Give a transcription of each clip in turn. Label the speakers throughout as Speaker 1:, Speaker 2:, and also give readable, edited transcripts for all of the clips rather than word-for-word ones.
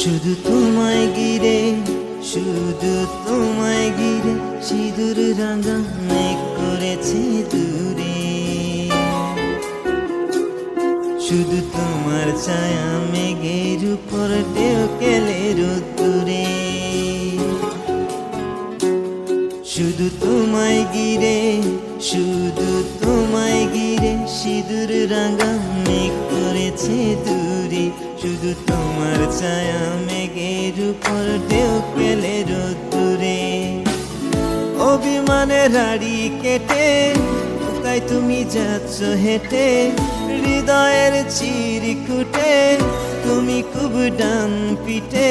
Speaker 1: শুধু তোমায় ঘিরে, শুধু তোমায় ঘিরে সিঁদুর রাঙা মেঘ করেছে দূরে। শুধু তোমার ছায়া মেঘের উপর ঢেউ খেলে রোদ্দুরে। শুধু তোমায় ঘিরে, শুধু তোমায় ঘিরে সিঁদুর রাঙা মেঘ করেছে দূরে। শুধু তোমার ছায়া মেঘের উপর ঢেউ খেলে রোদ্দুরে। অভিমানের হাড়ি কেটে কোথায় তুমি যাচ্ছ হেঁটে, হৃদয়ের চিরকুটে তুমি খুব ডান পিটে।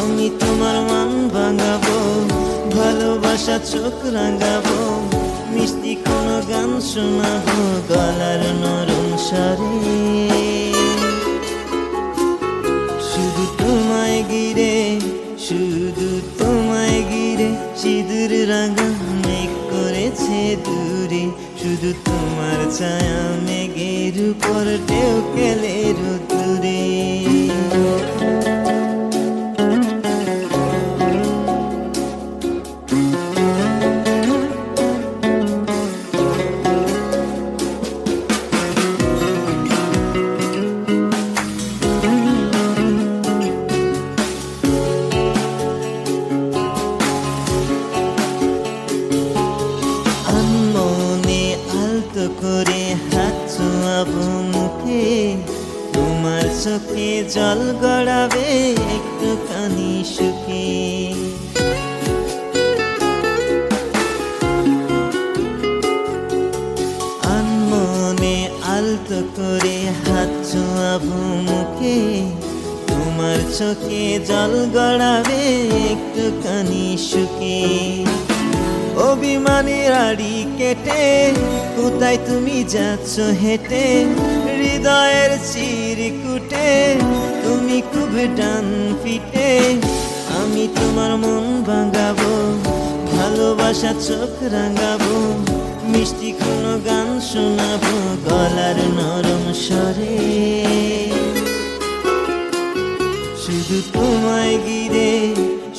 Speaker 1: আমি তোমার মান ভাঙাবো, ভালোবাসা চোখ রাঙাবো, মিষ্টি কোনো গান শোনাবো গলার নরম স্বরে। শুধু তোমায় ঘিরে, শুধু তোমায় ঘিরে সিঁদুর রাঙা মেঘ করেছে দূরে। শুধু তোমার ছায়া মেঘের উপর ঢেউ খেলে রোদ্দুরে। করে হাত ছোঁয়াবো মুখে, তোমার চোখে জল গড়াবে একটুখানি সুখে। আনমনে আলতো করে হাত ছোঁয়াবো মুখে, তোমার চোখে জল গড়াবে একটুখানি সুখে। অভিমানের হাড়ি কেটে কোথায় তুমি যাচ্ছ হেঁটে, হৃদয়ের চিরকুটে তুমি খুব ডান পিটে। আমি তোমার মন ভাঙাবো, ভালোবাসা চোখ রাঙাবো, মিষ্টি কোনো গান শোনাবো গলার নরম স্বরে। শুধু তোমায় ঘিরে,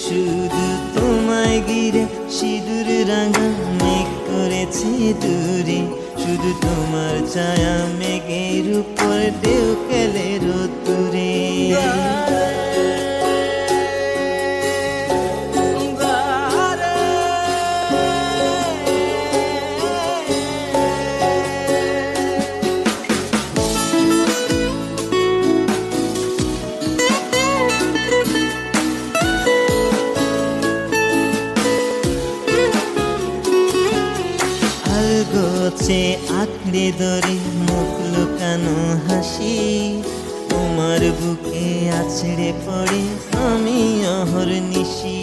Speaker 1: শুধু তোমায় ঘিরে সিঁদুর রাঙা মেঘ করেছে দূরে। শুধু তোমার ছায়া মেঘের উপর ঢেউ খেলে রোদ্দুরে। গোছে আঁকড়ে ধরে মুখ লুকানো হাসি, তোমার বুকে আছড়ে পড়ে আমি অহর্নিশি।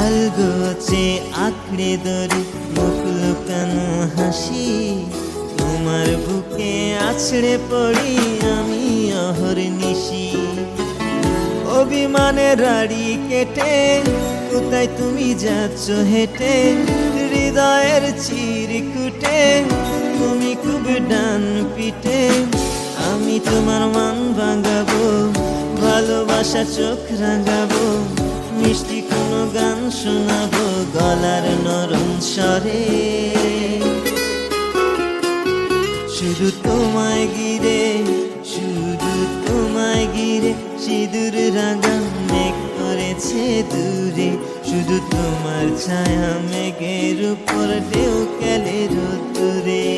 Speaker 1: আলগোছে আঁকড়ে ধরে মুখ লুকানো হাসি, তোমার বুকে আছড়ে পড়ি আমি অহর্নিশি। অভিমানের হাড়ি কেটে কোথায় তুমি যাচ্ছ হেঁটে, হৃদয়ের চিরকুটে তুমি খুব ডান পিটে। আমি তোমার মান ভাঙাবো, ভালোবাসা চোখ রাঙাবো, মিষ্টি কোনো গান শোনাবো গলার নরম স্বরে। শুধু তোমায় ঘিরে, শুধু তোমায় ঘিরে সিঁদুর রাঙা মেঘ করেছে দূরে। শুধু তোমার ছায়া মেঘের উপর ঢেউ খেলে রোদ্দুরে।